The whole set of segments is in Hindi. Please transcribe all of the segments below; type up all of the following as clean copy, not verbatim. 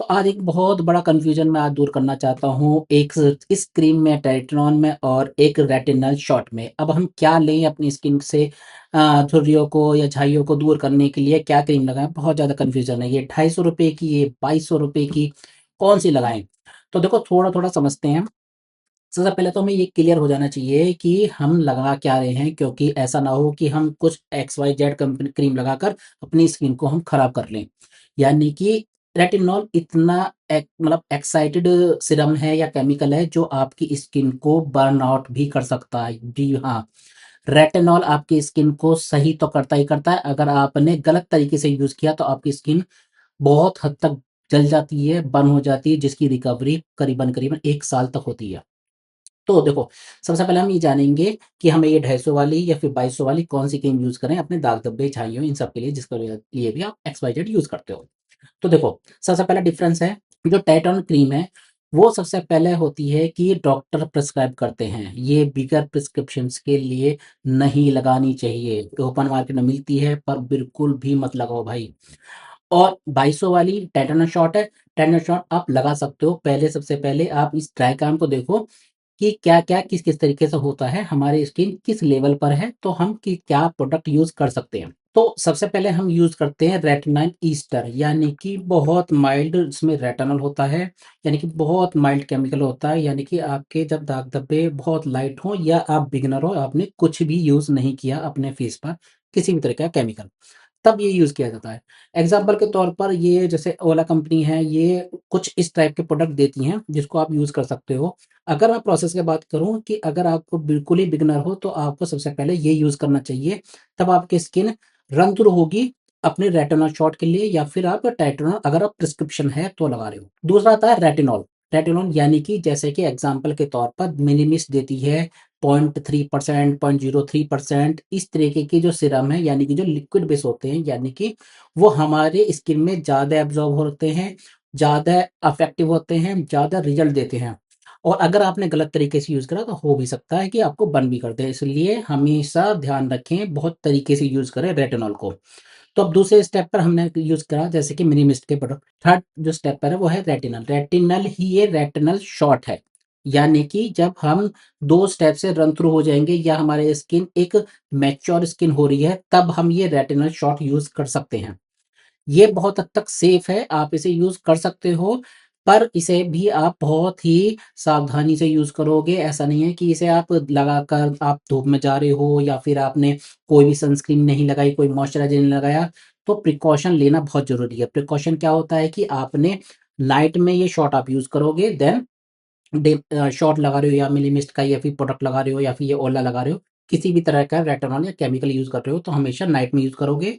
तो आज एक बहुत बड़ा कन्फ्यूज़न मैं आज दूर करना चाहता हूँ, एक इस क्रीम में, ट्रेटिनॉल में और एक रेटिनल शॉट में। अब हम क्या लें अपनी स्किन से झुर्रियों को या झाइयों को दूर करने के लिए क्या क्रीम लगाएँ? बहुत ज़्यादा कन्फ्यूज़न है। ये ₹250 की, ये ₹2200 की, कौन-सी लगाएँ? तो देखो थोड़ा-थोड़ा समझते हैं। सबसे पहले तो हमें ये क्लियर हो जाना चाहिए कि हम लगा क्या रहे हैं, क्योंकि ऐसा ना हो कि हम कुछ X Y Z company cream लगाकर अपनी स्किन को हम खराब कर लें। यानी कि रेटिनॉल इतना मतलब एक्साइटेड सीरम है या केमिकल है जो आपकी स्किन को बर्न आउट भी कर सकता है। जी हाँ, रेटिनॉल आपकी स्किन को सही तो करता ही करता है, अगर आपने गलत तरीके से यूज किया तो आपकी स्किन बहुत हद तक जल जाती है, बर्न हो जाती है, जिसकी रिकवरी करीबन करीबन 1 साल तक होती है। तो देखो, सबसे पहले हम ये जानेंगे कि हमें ये 250 वाली या फिर 2200 वाली कौन-सी क्रीम यूज़ करें अपने दाग धब्बे, छाइयों इन सब के लिए, जिसके लिए भी आप एक्स वाई जेड यूज़ करते हो। तो देखो, सबसे पहला डिफरेंस है, जो टेटॉन क्रीम है, वो सबसे पहले होती है कि डॉक्टर प्रिस्क्राइब करते हैं। ये बगैर प्रिस्क्रिप्शंस के लिए नहीं लगानी चाहिए। ओपन मार्केट में मिलती है, पर बिल्कुल भी मत लगाओ भाई। और 2200 वाली टेटनस शॉट है, टेटनस शॉट आप लगा सकते हो। पहले सबसे पहले आप इस ट्राइकाम को देखो कि क्या-क्या, किस-किस तरीके से होता है, हमारी स्किन किस लेवल पर है, तो हम कि क्या प्रोडक्ट यूज़ कर सकते हैं। तो सबसे पहले हम यूज़ करते हैं रेटिनाइन ईस्टर, यानी कि बहुत माइल्ड इसमें रेटिनॉल होता है, यानी कि बहुत माइल्ड केमिकल होता है, यानी कि आपके जब दाग धब्बे बहुत लाइट हों या आप बिगिनर हो, आपने कुछ भी यूज़ नहीं किया अपने फेस पर, किसी भी तरह का केमिकल, तब ये यूज़ किया जाता है। एग्ज़ाम्पल के तौर पर ये जैसे ओला कंपनी है, ये कुछ इस टाइप के प्रोडक्ट देती हैं, जिसको आप यूज़ कर सकते हो। अगर मैं प्रोसेस की बात करूँ कि अगर आपको बिल्कुल ही बिगिनर हो, तो आपको सबसे पहले ये यूज़ करना चाहिए, तब आपकी स्किन रन-थ्रू होगी अपने रेटिनॉल शॉट के लिए, या फिर आप टाइटोनॉल अगर आप प्रिस्क्रिप्शन है तो लगा रहे हो। दूसरा आता है रेटिनॉल। रेटिनॉल यानी कि जैसे कि एग्ज़ाम्पल के तौर पर मिनिमिस्ट देती है 0.3%, 0.03%, इस तरीके की जो सीरम है, यानी कि जो लिक्विड बेस होते हैं, यानी कि वो हमारे स्किन में ज़्यादा एब्ज़ॉर्ब होते हैं, ज़्यादा इफ़ेक्टिव होते हैं, ज़्यादा रिज़ल्ट देते हैं। और अगर आपने गलत तरीके से यूज़ करा तो हो भी सकता है कि आपको बर्न भी कर दे। इसलिए हमेशा ध्यान रखें, बहुत तरीके से यूज़ करें रेटिनॉल को। तो अब दूसरे स्टेप पर हमने यूज़ करा जैसे कि मिनिमिस्ट के प्रोडक्ट। थर्ड जो स्टेप पर है वो है रेटिनल। रेटिनल ही ये रेटिनल शॉट है। यानी कि जब हम 2 स्टेप से रन थ्रू हो जाएँगे या हमारी स्किन एक मैच्योर स्किन हो रही है, तब हम ये रेटिनल शॉट यूज़ कर सकते हैं। ये बहुत हद तक सेफ है, आप इसे यूज़ कर सकते हो, पर इसे भी आप बहुत ही सावधानी से यूज़ करोगे। ऐसा नहीं है कि इसे आप लगाकर आप धूप में जा रहे हो या फिर आपने कोई भी सनस्क्रीन नहीं लगाई, कोई मॉइस्चराइज़र नहीं लगाया, तो प्रिकॉशन लेना बहुत ज़रूरी है। प्रिकॉशन क्या होता है कि आपने नाइट में ये शॉट आप यूज़ करोगे, देन शॉट लगा रहे हो या मिलीमिस्ट का या फिर प्रोडक्ट लगा रहे हो या फिर ये ओला लगा रहे हो, किसी भी तरह का रेटिनॉल या केमिकल यूज़ कर रहे हो, तो हमेशा नाइट में यूज़ करोगे।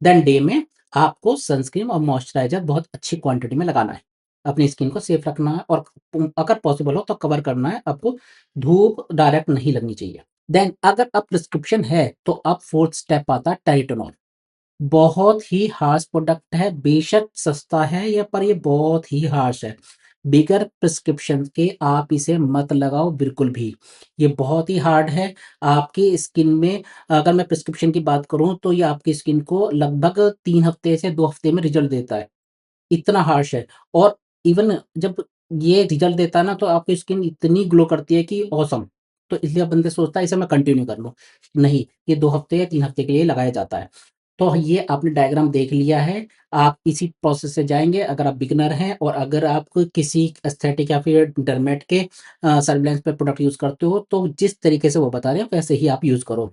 देन डे में आपको सनस्क्रीन और मॉइस्चराइज़र बहुत अच्छी क्वांटिटी में लगाना है। अपनी स्किन को सेफ रखना है और अगर पॉसिबल हो तो कवर करना है, आपको धूप डायरेक्ट नहीं लगनी चाहिए। देन अगर अब प्रिस्क्रिप्शन है, तो अब 4th स्टेप आता है ट्राइटेनॉल। बहुत ही हार्श प्रोडक्ट है, बेशक सस्ता है ये, पर ये बहुत ही हार्श है। बगैर प्रिस्क्रिप्शन के आप इसे मत लगाओ बिल्कुल भी। ये बहुत ही हार्ड है, आपकी स्किन में अगर मैं प्रिस्क्रिप्शन की बात करूँ तो ये आपकी स्किन को लगभग 3 हफ्ते से 2 हफ्ते में रिज़ल्ट देता है, इतना हार्श है। और इवन जब ये रिज़ल्ट देता है ना, तो आपकी स्किन इतनी ग्लो करती है कि ऑसम! तो इसलिए अब बंदे सोचता है इसे मैं कंटिन्यू कर लूँ। नहीं, ये 2 हफ्ते या 3 हफ्ते के लिए लगाया जाता है। तो ये आपने डायग्राम देख लिया है, आप इसी प्रोसेस से जाएँगे अगर आप बिगिनर हैं, और अगर आप किसी एस्थेटिक या फिर डर्मेट के सर्विलेंस पे प्रोडक्ट यूज़ करते हो, तो जिस तरीके से वो बता रहे हैं वैसे ही आप यूज़ करो।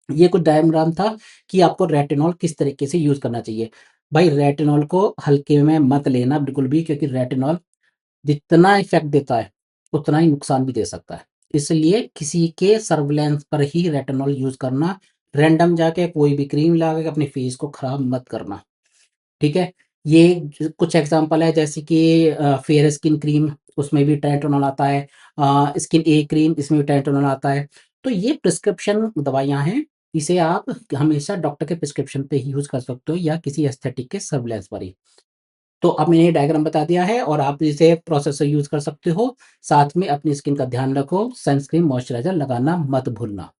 ये कुछ डायग्राम था कि आपको रेटिनॉल किस तरीके से यूज़ करना चाहिए। भाई रेटिनॉल को हल्के में मत लेना बिल्कुल भी, क्योंकि रेटिनॉल जितना इफ़ेक्ट देता है, उतना ही नुकसान भी दे सकता है। इसलिए किसी के सर्विलेंस पर ही रेटिनॉल यूज़ करना, रैंडम जाके कोई भी क्रीम लगा के अपने फेस को खराब मत करना, ठीक है? ये कुछ एग्ज़ाम्पल है जैसे कि फेयर स्किन क्रीम, उसमें भी ट्राइटेनॉल आता है। स्किन ए क्रीम, इसमें भी ट्राइटेनॉल आता है। तो ये प्रिस्क्रिप्शन दवाइयाँ हैं, इसे आप हमेशा डॉक्टर के प्रिस्क्रिप्शन पे ही यूज़ कर सकते हो या किसी एस्थेटिक के सर्विलेंस पर ही। तो अब मैंने ये डायग्राम बता दिया है और आप इसे प्रोसेस से यूज़ कर सकते हो। साथ में अपनी स्किन का ध्यान रखो, सनस्क्रीन, मॉइस्चराइज़र लगाना मत भूलना।